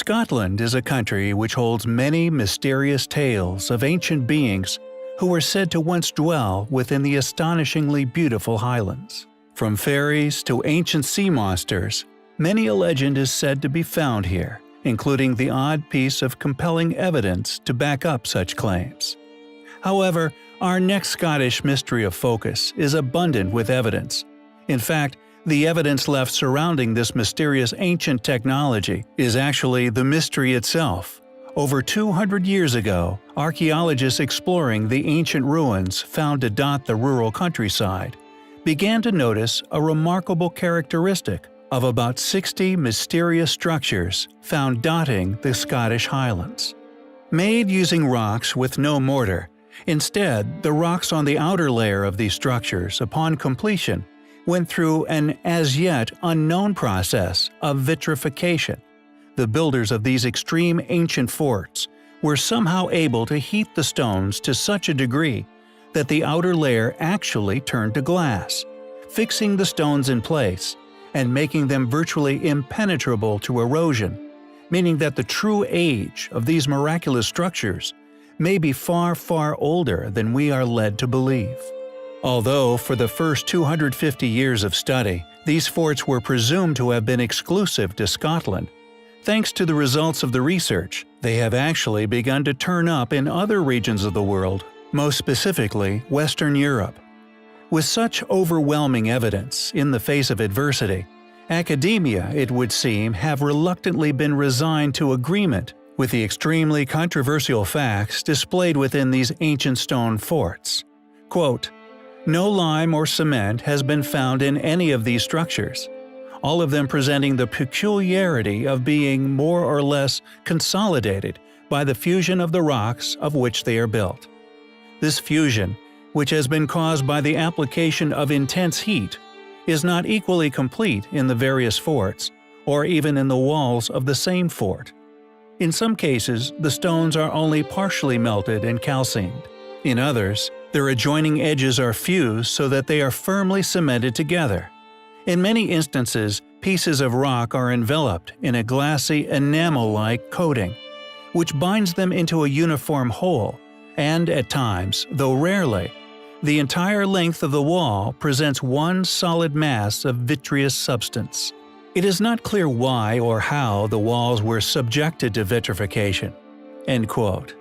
Scotland is a country which holds many mysterious tales of ancient beings who were said to once dwell within the astonishingly beautiful Highlands. From fairies to ancient sea monsters, many a legend is said to be found here, including the odd piece of compelling evidence to back up such claims. However, our next Scottish mystery of focus is abundant with evidence. In fact, the evidence left surrounding this mysterious ancient technology is actually the mystery itself. Over 200 years ago, archaeologists exploring the ancient ruins found to dot the rural countryside began to notice a remarkable characteristic of about 60 mysterious structures found dotting the Scottish Highlands. Made using rocks with no mortar, instead, the rocks on the outer layer of these structures, upon completion, went through an as-yet unknown process of vitrification. The builders of these extreme ancient forts were somehow able to heat the stones to such a degree that the outer layer actually turned to glass, fixing the stones in place and making them virtually impenetrable to erosion, meaning that the true age of these miraculous structures may be far, far older than we are led to believe. Although for the first 250 years of study, these forts were presumed to have been exclusive to Scotland, thanks to the results of the research, they have actually begun to turn up in other regions of the world, most specifically Western Europe. With such overwhelming evidence in the face of adversity, academia, it would seem, have reluctantly been resigned to agreement with the extremely controversial facts displayed within these ancient stone forts. Quote, "No lime or cement has been found in any of these structures, all of them presenting the peculiarity of being more or less consolidated by the fusion of the rocks of which they are built. This fusion, which has been caused by the application of intense heat, is not equally complete in the various forts, or even in the walls of the same fort. In some cases, the stones are only partially melted and calcined. In others, their adjoining edges are fused so that they are firmly cemented together. In many instances, pieces of rock are enveloped in a glassy enamel-like coating, which binds them into a uniform whole, and at times, though rarely, the entire length of the wall presents one solid mass of vitreous substance. It is not clear why or how the walls were subjected to vitrification." End quote.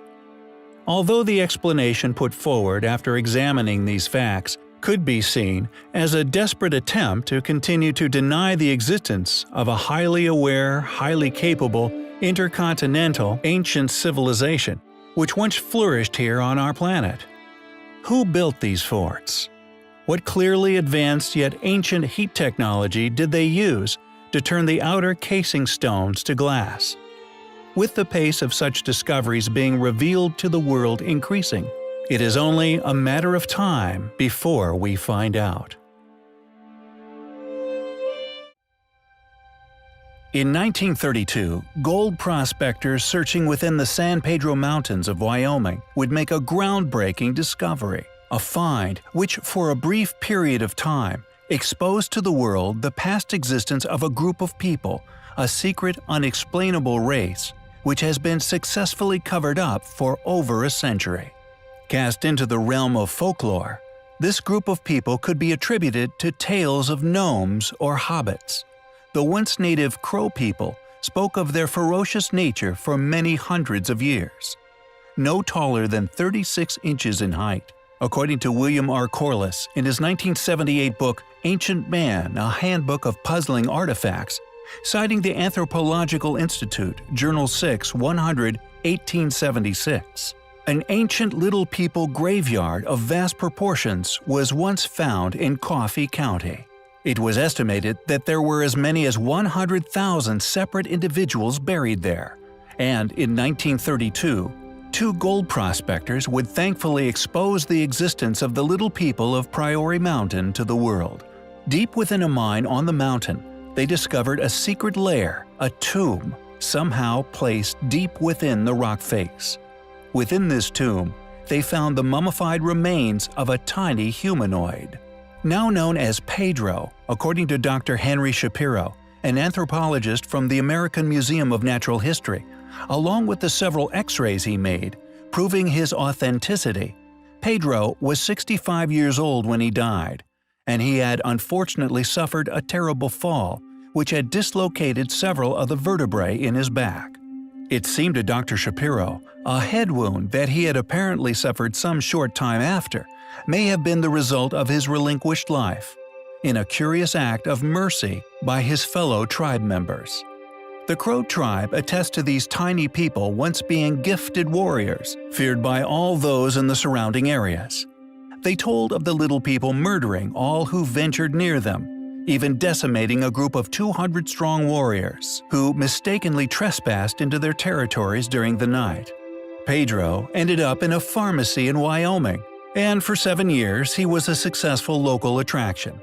Although the explanation put forward after examining these facts could be seen as a desperate attempt to continue to deny the existence of a highly aware, highly capable, intercontinental ancient civilization which once flourished here on our planet. Who built these forts? What clearly advanced yet ancient heat technology did they use to turn the outer casing stones to glass? With the pace of such discoveries being revealed to the world increasing, it is only a matter of time before we find out. In 1932, gold prospectors searching within the San Pedro Mountains of Wyoming would make a groundbreaking discovery, a find which for a brief period of time exposed to the world the past existence of a group of people, a secret unexplainable race, which has been successfully covered up for over a century. Cast into the realm of folklore, this group of people could be attributed to tales of gnomes or hobbits. The once native Crow people spoke of their ferocious nature for many hundreds of years. No taller than 36 inches in height, according to William R. Corliss in his 1978 book Ancient Man, A Handbook of Puzzling Artifacts, citing the Anthropological Institute, Journal 6, 100, 1876. An ancient Little People graveyard of vast proportions was once found in Coffee County. It was estimated that there were as many as 100,000 separate individuals buried there, and in 1932, two gold prospectors would thankfully expose the existence of the Little People of Prairie Mountain to the world. Deep within a mine on the mountain, they discovered a secret lair, a tomb, somehow placed deep within the rock face. Within this tomb, they found the mummified remains of a tiny humanoid. Now known as Pedro, according to Dr. Henry Shapiro, an anthropologist from the American Museum of Natural History, along with the several X-rays he made, proving his authenticity. Pedro was 65 years old when he died, and he had unfortunately suffered a terrible fall, which had dislocated several of the vertebrae in his back. It seemed to Dr. Shapiro, a head wound that he had apparently suffered some short time after may have been the result of his relinquished life, in a curious act of mercy by his fellow tribe members. The Crow tribe attests to these tiny people once being gifted warriors, feared by all those in the surrounding areas. They told of the little people murdering all who ventured near them, even decimating a group of 200-strong warriors who mistakenly trespassed into their territories during the night. Pedro ended up in a pharmacy in Wyoming, and for 7 years he was a successful local attraction.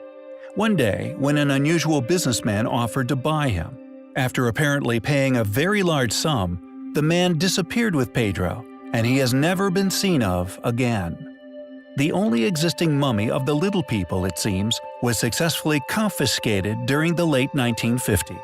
One day, when an unusual businessman offered to buy him, after apparently paying a very large sum, the man disappeared with Pedro, and he has never been seen of again. The only existing mummy of the little people, it seems, was successfully confiscated during the late 1950s.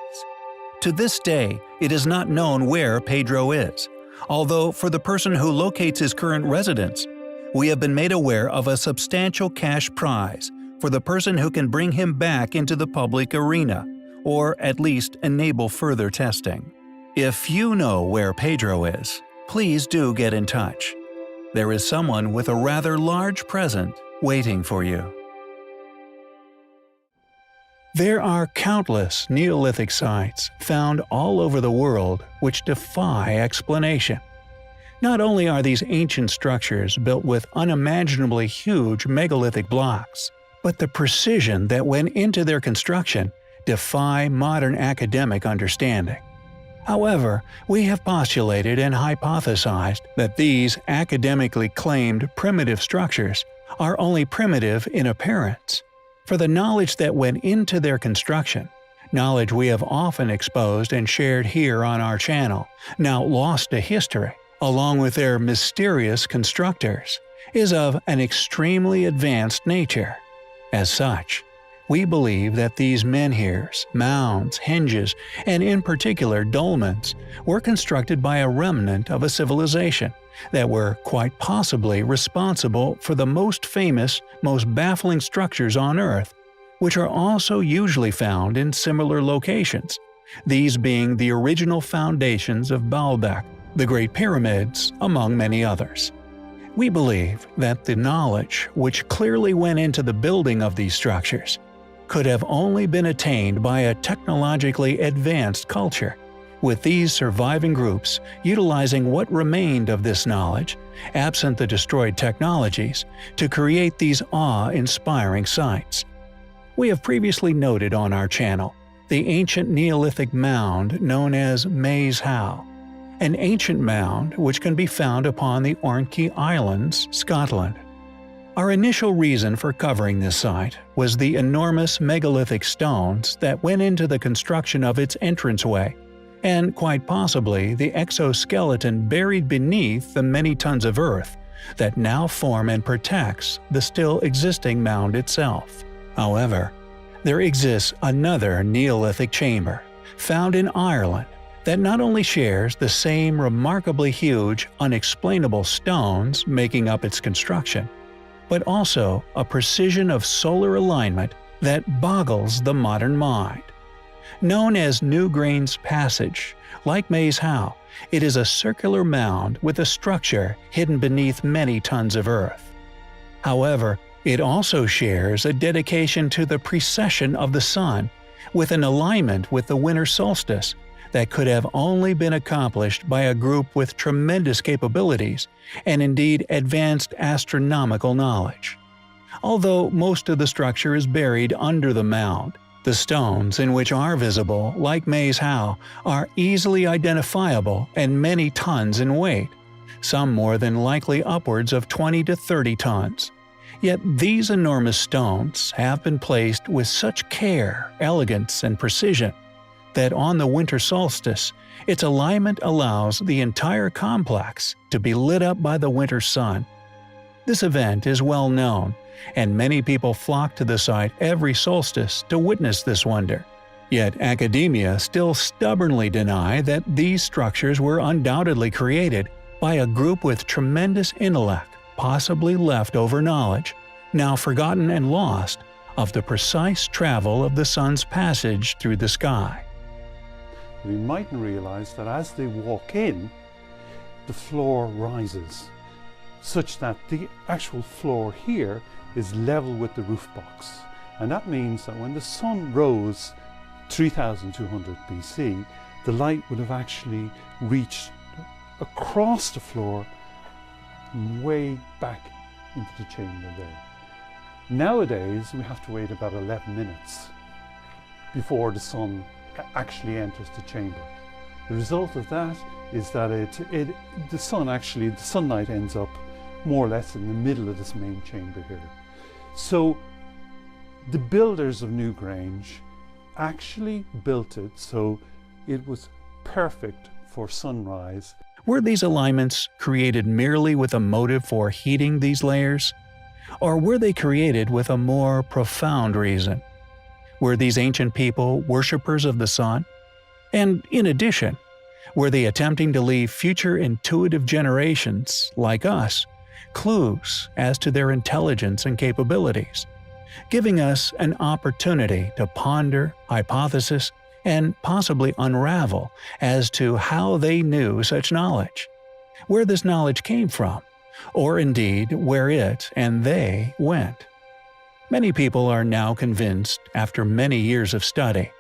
To this day, it is not known where Pedro is, although for the person who locates his current residence, we have been made aware of a substantial cash prize for the person who can bring him back into the public arena, or at least enable further testing. If you know where Pedro is, please do get in touch. There is someone with a rather large present waiting for you. There are countless Neolithic sites found all over the world which defy explanation. Not only are these ancient structures built with unimaginably huge megalithic blocks, but the precision that went into their construction defy modern academic understanding. However, we have postulated and hypothesized that these academically claimed primitive structures are only primitive in appearance. For the knowledge that went into their construction, knowledge we have often exposed and shared here on our channel, now lost to history, along with their mysterious constructors, is of an extremely advanced nature. As such, we believe that these menhirs, mounds, hinges, and in particular dolmens were constructed by a remnant of a civilization that were quite possibly responsible for the most famous, most baffling structures on Earth, which are also usually found in similar locations, these being the original foundations of Baalbek, the Great Pyramids, among many others. We believe that the knowledge which clearly went into the building of these structures could have only been attained by a technologically advanced culture, with these surviving groups utilizing what remained of this knowledge, absent the destroyed technologies, to create these awe-inspiring sites. We have previously noted on our channel the ancient Neolithic mound known as Maes Howe, an ancient mound which can be found upon the Orkney Islands, Scotland. Our initial reason for covering this site was the enormous megalithic stones that went into the construction of its entranceway, and quite possibly the exoskeleton buried beneath the many tons of earth that now form and protects the still existing mound itself. However, there exists another Neolithic chamber, found in Ireland, that not only shares the same remarkably huge, unexplainable stones making up its construction, but also a precision of solar alignment that boggles the modern mind. Known as Newgrain's Passage, like Maes Howe, it is a circular mound with a structure hidden beneath many tons of earth. However, it also shares a dedication to the precession of the sun, with an alignment with the winter solstice that could have only been accomplished by a group with tremendous capabilities and indeed advanced astronomical knowledge. Although most of the structure is buried under the mound, the stones in which are visible, like Maes Howe, are easily identifiable and many tons in weight, some more than likely upwards of 20 to 30 tons. Yet these enormous stones have been placed with such care, elegance, and precision that on the winter solstice, its alignment allows the entire complex to be lit up by the winter sun. This event is well known, and many people flock to the site every solstice to witness this wonder, Yet academia still stubbornly deny that these structures were undoubtedly created by a group with tremendous intellect, possibly leftover knowledge, now forgotten and lost, of the precise travel of the sun's passage through the sky. We mightn't realize that as they walk in, the floor rises, such that the actual floor here is level with the roof box. And that means that when the sun rose 3200 BC, the light would have actually reached across the floor and way back into the chamber there. Nowadays, we have to wait about 11 minutes before the sun actually enters the chamber. The result of that is that the sunlight ends up more or less in the middle of this main chamber here. So the builders of Newgrange actually built it so it was perfect for sunrise. Were these alignments created merely with a motive for heating these layers? Or were they created with a more profound reason? Were these ancient people worshippers of the sun? And in addition, were they attempting to leave future intuitive generations, like us, clues as to their intelligence and capabilities, giving us an opportunity to ponder, hypothesis, and possibly unravel as to how they knew such knowledge, where this knowledge came from, or indeed where it and they went? Many people are now convinced, after many years of study,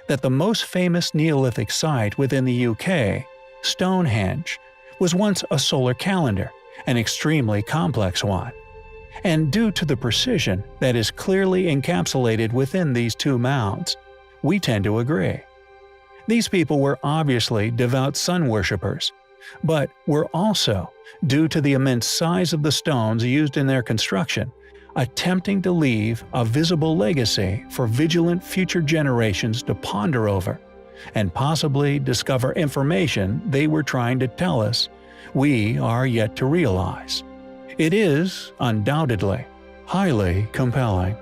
that the most famous Neolithic site within the UK, Stonehenge, was once a solar calendar, an extremely complex one. And due to the precision that is clearly encapsulated within these two mounds, we tend to agree. These people were obviously devout sun worshippers, but were also, due to the immense size of the stones used in their construction, attempting to leave a visible legacy for vigilant future generations to ponder over, and possibly discover information they were trying to tell us we are yet to realize. It is, undoubtedly, highly compelling.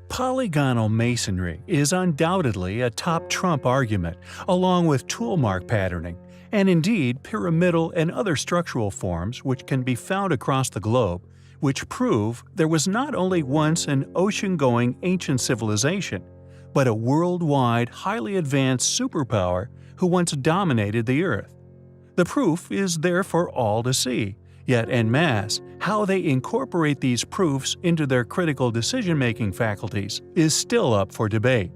Polygonal masonry is undoubtedly a top trump argument, along with tool mark patterning, and indeed pyramidal and other structural forms which can be found across the globe, which prove there was not only once an ocean-going ancient civilization, but a worldwide, highly advanced superpower who once dominated the Earth. The proof is there for all to see, yet en masse, how they incorporate these proofs into their critical decision-making faculties is still up for debate.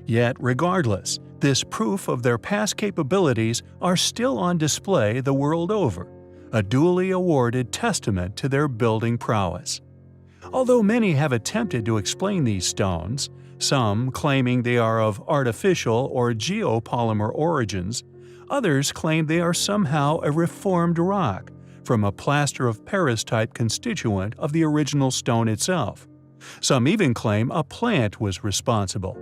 Yet regardless, this proof of their past capabilities are still on display the world over, a duly awarded testament to their building prowess. Although many have attempted to explain these stones, some claiming they are of artificial or geopolymer origins, others claim they are somehow a reformed rock from a plaster of Paris-type constituent of the original stone itself. Some even claim a plant was responsible.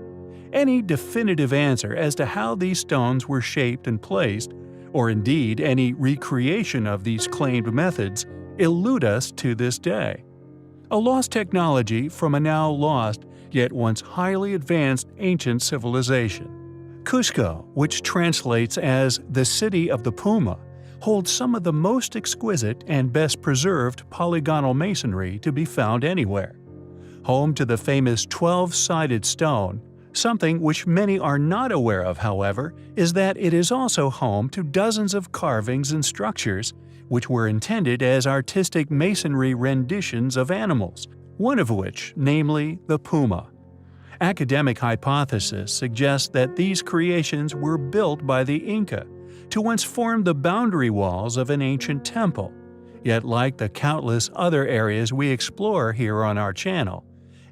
Any definitive answer as to how these stones were shaped and placed, or indeed any recreation of these claimed methods, elude us to this day. A lost technology from a now lost, yet once highly advanced ancient civilization. Cusco, which translates as the City of the Puma, holds some of the most exquisite and best preserved polygonal masonry to be found anywhere. Home to the famous 12-sided stone, something which many are not aware of, however, is that it is also home to dozens of carvings and structures which were intended as artistic masonry renditions of animals, one of which, namely the puma. Academic hypothesis suggests that these creations were built by the Inca to once form the boundary walls of an ancient temple. Yet like the countless other areas we explore here on our channel,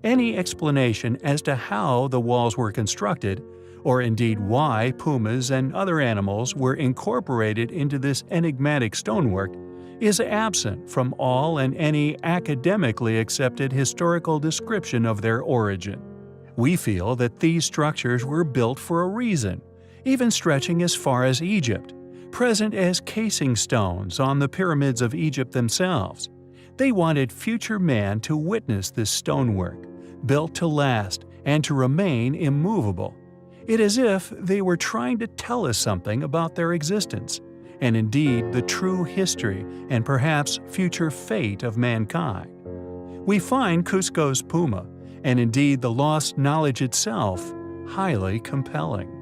any explanation as to how the walls were constructed, or indeed why pumas and other animals were incorporated into this enigmatic stonework, is absent from all and any academically accepted historical description of their origin. We feel that these structures were built for a reason, even stretching as far as Egypt, present as casing stones on the pyramids of Egypt themselves. They wanted future man to witness this stonework, built to last and to remain immovable. It is as if they were trying to tell us something about their existence, and indeed the true history and perhaps future fate of mankind. We find Cusco's puma, and indeed the lost knowledge itself, highly compelling.